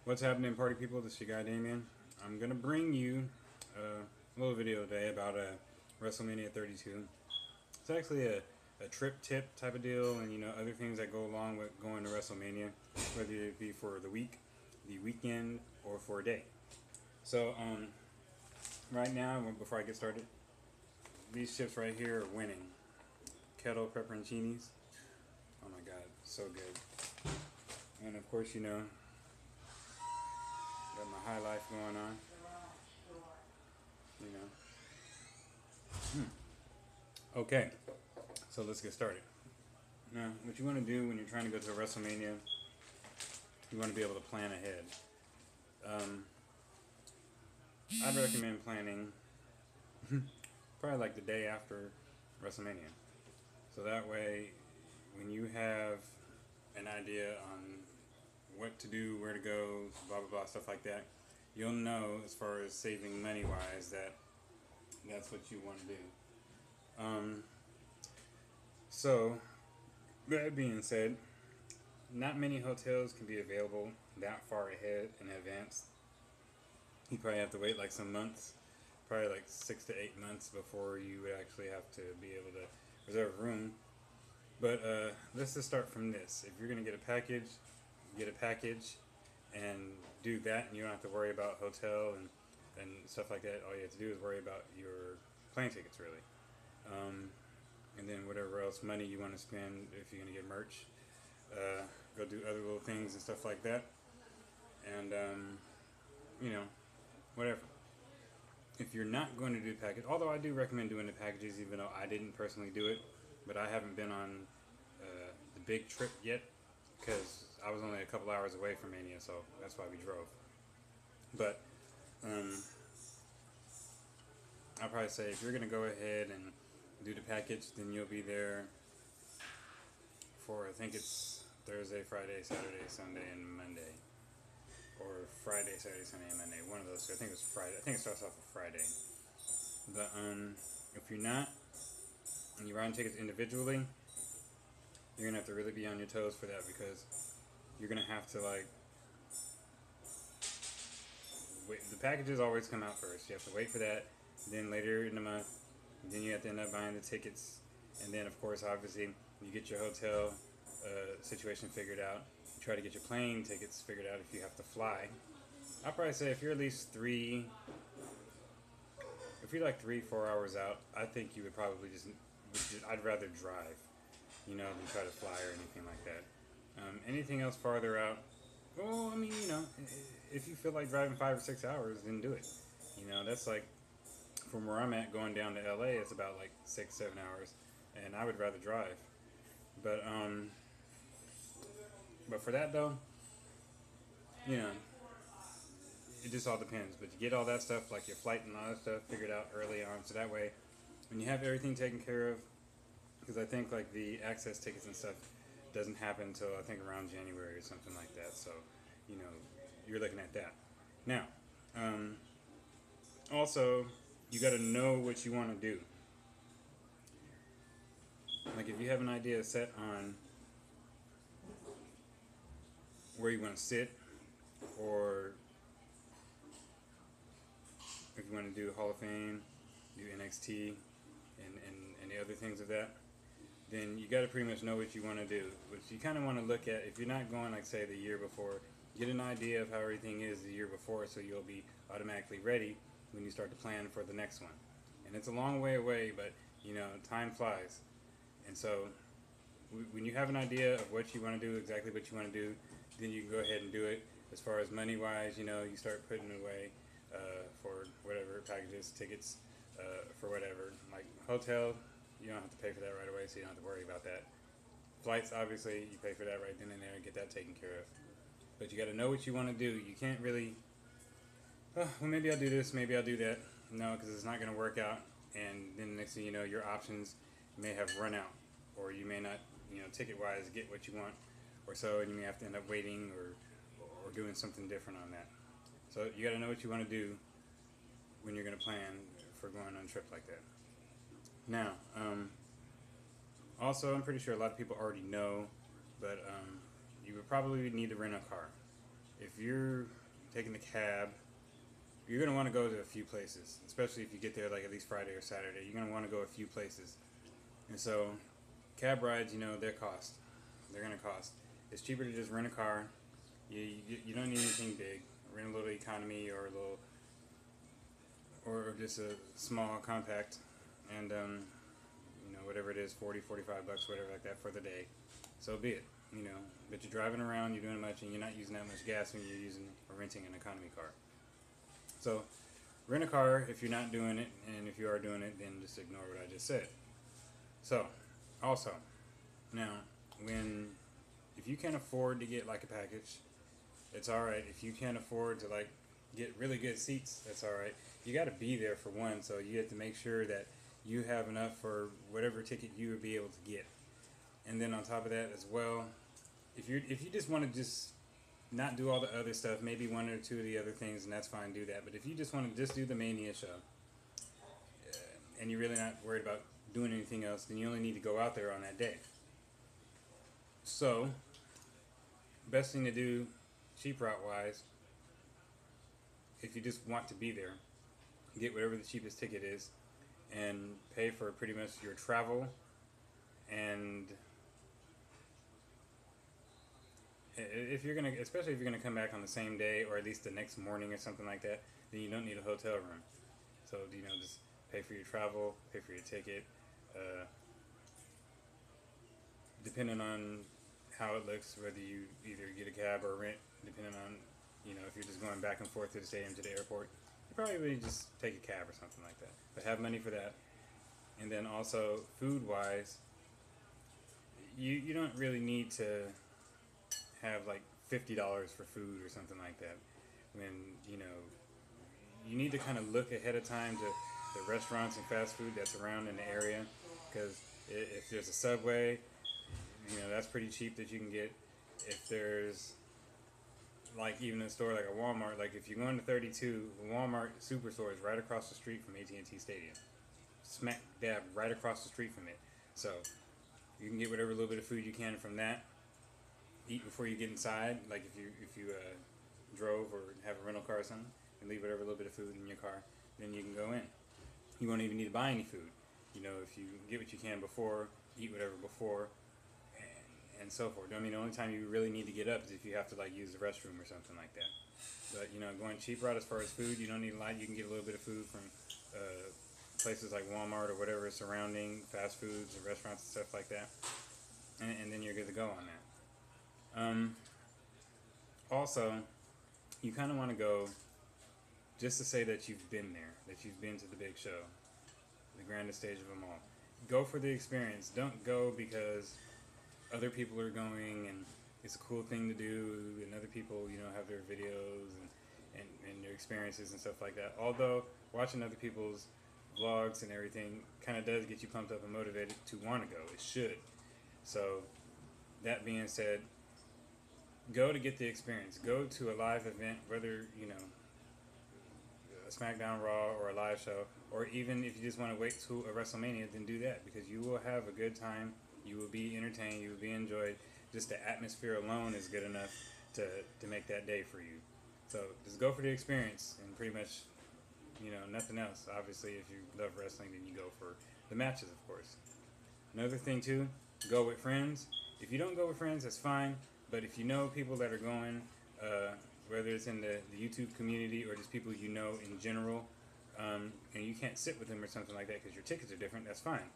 What's happening, party people? This is your guy Damien. I'm gonna bring you a little video today about Wrestlemania 32. It's actually a trip tip type of deal, and other things that go along with going to Wrestlemania, whether it be for the week, the weekend, or for a day. So right now, before I get started, these chips right here are winning. Kettle pepperoncinis. Oh my god, so good. And of course, got my high life going on. You know. Okay, so let's get started. Now, what you want to do when you're trying to go to a WrestleMania, you want to be able to plan ahead. Um, I'd recommend planning probably like the day after WrestleMania. So that way, when you have an idea on what to do, where to go, blah blah blah, stuff like that, you'll know as far as saving money wise that that's what you want to do. Um, so that being said, not many hotels can be available that far ahead in advance. You probably have to wait like some months, probably like 6 to 8 months before you would actually have to be able to reserve a room. But let's just start from this. If you're gonna get a package, and do that, and you don't have to worry about hotel and stuff like that. All you have to do is worry about your plane tickets, really. Um, and then whatever else money you want to spend if you're gonna get merch, go do other little things and stuff like that. And you know, whatever. If you're not going to do package, although I do recommend doing the packages, even though I didn't personally do it, but I haven't been on uh, the big trip yet because I was only a couple hours away from Mania, so that's why we drove. But um, I'll probably say if you're gonna go ahead and do the package, then you'll be there for, I think it's Thursday, Friday, Saturday, Sunday, and Monday, or Friday, Saturday, Sunday, and Monday. One of those. I think it was Friday. I think it starts off with Friday. But if you're not, and you're buying tickets individually, you're gonna have to really be on your toes for that because you're gonna have to like wait. The packages always come out first. You have to wait for that. Then later in the month, then you have to end up buying the tickets, and then of course, obviously, you get your hotel situation figured out. You try to get your plane tickets figured out if you have to fly. I'll probably say if you're at least if you're like 3, 4 hours out, I think you would probably I'd rather drive, than try to fly or anything like that. Anything else farther out, well, I mean, if you feel like driving 5 or 6 hours, then do it. That's like from where I'm at going down to LA, it's about like 6, 7 hours, and I would rather drive. But but for that though, you know, it just all depends. But you get all that stuff, like your flight and all that stuff, figured out early on, so that way, when you have everything taken care of, because I think like the access tickets and stuff doesn't happen until I think around January or something like that. So, you know, you're looking at that. Now, also, you got to know what you want to do. Like if you have an idea set on where you want to sit, or if you want to do Hall of Fame, do NXT, and the other things of that, then you got to pretty much know what you want to do. Which you kind of want to look at, if you're not going like say the year before, get an idea of how everything is the year before, so you'll be automatically ready when you start to plan for the next one. And it's a long way away, but time flies. And so when you have an idea of what you want to do, exactly what you want to do, then you can go ahead and do it. As far as money wise, you start putting away for whatever packages, tickets, for whatever. Like hotel, you don't have to pay for that right away, so you don't have to worry about that. Flights, obviously, you pay for that right then and there and get that taken care of. But you got to know what you want to do. You can't really, oh, well, maybe I'll do this, maybe I'll do that. No, because it's not going to work out. And then the next thing you know, your options may have run out, or you may not, ticket wise, get what you want, or so, and you may have to end up waiting or doing something different on that. So you got to know what you want to do when you're going to plan for going on a trip like that. Now, also, I'm pretty sure a lot of people already know, but you would probably need to rent a car. If you're taking the cab, you're going to want to go to a few places, especially if you get there like at least Friday or Saturday. You're going to want to go a few places. And so cab rides, you know, they're going to cost. It's cheaper to just rent a car. You don't need anything big. Rent a little economy or a little, or just a small compact, and you know, whatever it is, 40, 45 bucks, whatever like that for the day. So be it, you know. But you're driving around, you're doing much, and you're not using that much gas when you're using or renting an economy car. So rent a car if you're not doing it, and if you are doing it, then just ignore what I just said. So, also, now, if you can't afford to get like a package, it's alright. If you can't afford to like get really good seats, that's alright. You got to be there for one, so you have to make sure that you have enough for whatever ticket you would be able to get. And then on top of that as well, if you just want to just not do all the other stuff, maybe one or two of the other things, and that's fine, do that. But if you just want to just do the Mania show, and you're really not worried about doing anything else, then you only need to go out there on that day. So, best thing to do, cheap route wise, if you just want to be there, get whatever the cheapest ticket is, and pay for pretty much your travel, and if you're gonna, especially if you're gonna come back on the same day or at least the next morning or something like that, then you don't need a hotel room. So, you know, just pay for your travel, pay for your ticket. Depending on how it looks, whether you either get a cab or rent, depending on, you know, if you're just going back and forth to the stadium to the airport, you probably would just take a cab or something like that. But have money for that. And then also, food-wise, you don't really need to have like $50 for food or something like that. When, you know, you need to kind of look ahead of time to the restaurants and fast food that's around in the area, because if there's a Subway, you know, that's pretty cheap that you can get. If there's like even a store like a Walmart, like if you're going to 32, Walmart Superstore is right across the street from AT&T Stadium, smack dab right across the street from it. So you can get whatever little bit of food you can from that. Eat before you get inside, like if you drove or have a rental car or something, and leave whatever little bit of food in your car, then you can go in. You won't even need to buy any food. You know, if you get what you can before, eat whatever before, and so forth. I mean, the only time you really need to get up is if you have to like use the restroom or something like that. But, you know, going cheap route as far as food, you don't need a lot. You can get a little bit of food from places like Walmart or whatever surrounding fast foods or restaurants and stuff like that, and then you're good to go on that. Also, you kind of want to go just to say that you've been there, that you've been to the big show, the grandest stage of them all. Go for the experience. Don't go because other people are going and it's a cool thing to do, and other people, you know, have their videos and their experiences and stuff like that. Although watching other people's vlogs and everything kind of does get you pumped up and motivated to want to go. It should. So that being said, go to get the experience. Go to a live event, whether, you know, a SmackDown, Raw, or a live show, or even if you just want to wait to a WrestleMania, then do that, because you will have a good time. You will be entertained. You will be enjoyed. Just the atmosphere alone is good enough to make that day for you. So just go for the experience, and pretty much, you know, nothing else. Obviously, if you love wrestling, then you go for the matches, of course. Another thing too, go with friends. If you don't go with friends, that's fine. But if you know people that are going, whether it's in the YouTube community or just people you know in general, and you can't sit with them or something like that because your tickets are different, that's fine.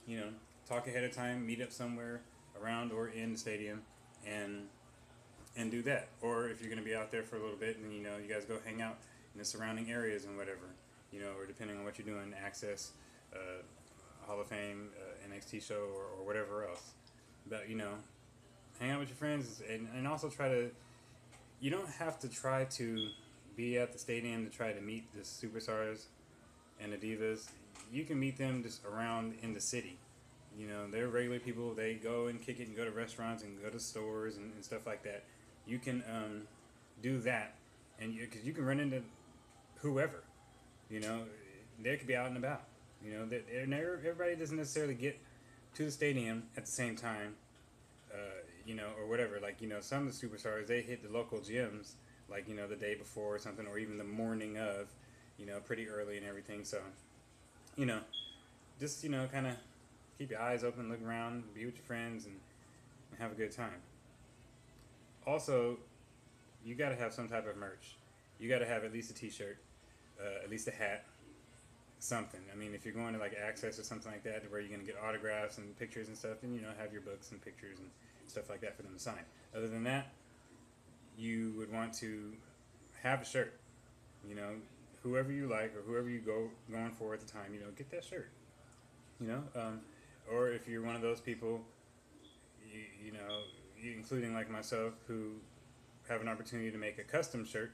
You know, talk ahead of time, meet up somewhere around or in the stadium, and do that. Or if you're going to be out there for a little bit, and you know, you guys go hang out in the surrounding areas and whatever, you know, or depending on what you're doing, Access, Hall of Fame, NXT show, or whatever else. But, you know, hang out with your friends, and also try to, you don't have to try to be at the stadium to try to meet the superstars and the divas. You can meet them just around in the city. You know, they're regular people. They go and kick it and go to restaurants and go to stores and stuff like that. You can do that, and because you can run into whoever. You know, they could be out and about. You know, everybody doesn't necessarily get to the stadium at the same time. You know, or whatever. Like, you know, some of the superstars, they hit the local gyms, like, you know, the day before or something, or even the morning of, you know, pretty early and everything. So, you know, just, you know, kind of keep your eyes open, look around, be with your friends, and have a good time. Also, you got to have some type of merch. You got to have at least a t-shirt, at least a hat, something. I mean, if you're going to like Access or something like that, where you're going to get autographs and pictures and stuff, then, you know, have your books and pictures and stuff like that for them to sign. Other than that, you would want to have a shirt. You know, whoever you like or whoever you going for at the time, you know, get that shirt. You know, or if you're one of those people, you know, including like myself, who have an opportunity to make a custom shirt,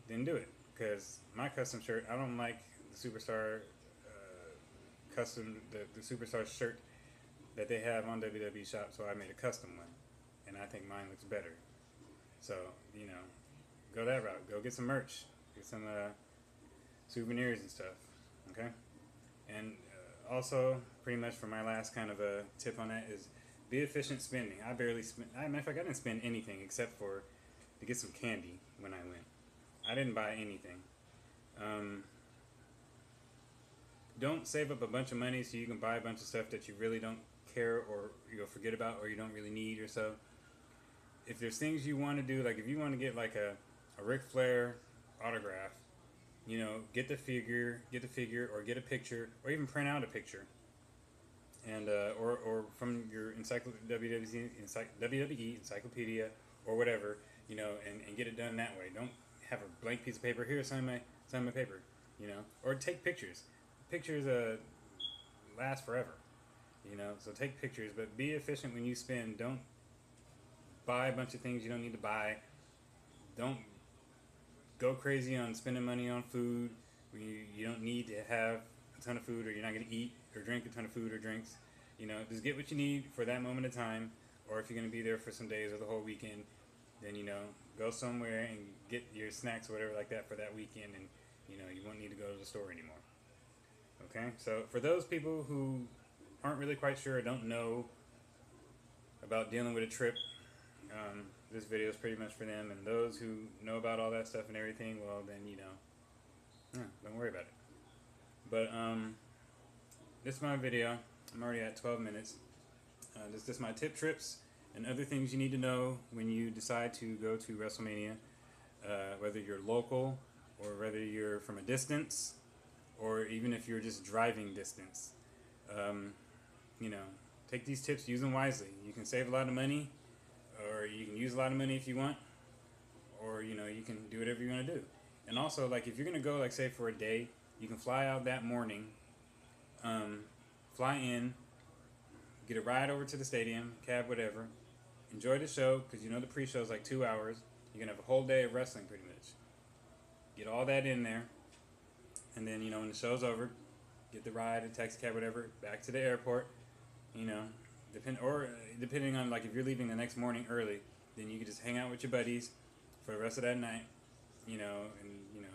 then do it. Because my custom shirt, I don't like the Superstar the Superstar shirt that they have on WWE Shop, so I made a custom one, and I think mine looks better. So, you know, go that route. Go get some merch, get some souvenirs and stuff. Okay, and also, pretty much for my last kind of a tip on that is be efficient spending. I barely spent. Matter of fact, I didn't spend anything except for to get some candy when I went. I didn't buy anything. Don't save up a bunch of money so you can buy a bunch of stuff that you really don't care or you'll forget about or you don't really need or so. If there's things you want to do, like if you want to get like a Ric Flair autograph, you know, get the figure, or get a picture, or even print out a picture, and or from your WWE encyclopedia or whatever, you know, and get it done that way. Don't have a blank piece of paper. Here, sign my paper, you know, or take pictures. Pictures last forever, you know. So take pictures, but be efficient when you spend. Don't buy a bunch of things you don't need to buy. Don't go crazy on spending money on food when you don't need to have a ton of food, or you're not going to eat or drink a ton of food or drinks. You know, just get what you need for that moment of time, or if you're going to be there for some days or the whole weekend, then, you know, go somewhere and get your snacks or whatever like that for that weekend, and, you know, you won't need to go to the store anymore. Okay, so for those people who aren't really quite sure or don't know about dealing with a trip, this video is pretty much for them. And those who know about all that stuff and everything, well, then, you know, don't worry about it. But this is my video. I'm already at 12 minutes. This is my tip trips and other things you need to know when you decide to go to WrestleMania, whether you're local or whether you're from a distance, or even if you're just driving distance. You know, take these tips, use them wisely. You can save a lot of money, or you can use a lot of money if you want, or, you know, you can do whatever you want to do. And also, like, if you're going to go, like, say, for a day, you can fly out that morning, fly in, get a ride over to the stadium, cab, whatever, enjoy the show, because, you know, the pre-show is like 2 hours. You're going to have a whole day of wrestling, pretty much. Get all that in there. And then, you know, when the show's over, get the ride, a taxi cab, whatever, back to the airport. You know, depending on, like, if you're leaving the next morning early, then you can just hang out with your buddies for the rest of that night, you know, and, you know,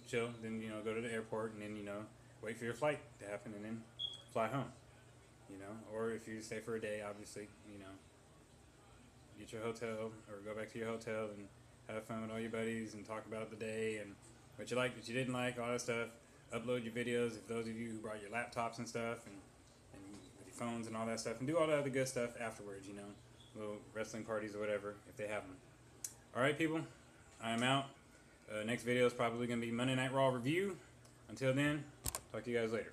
chill. Then, you know, go to the airport and then, you know, wait for your flight to happen and then fly home, you know. Or if you stay for a day, obviously, you know, get your hotel or go back to your hotel and have fun with all your buddies and talk about the day and what you liked, what you didn't like, all that stuff. Upload your videos, if those of you who brought your laptops and stuff, and with your phones and all that stuff, and do all the other good stuff afterwards, you know, little wrestling parties or whatever, if they have them. Alright, people, I am out. Next video is probably going to be Monday Night Raw review. Until then, talk to you guys later.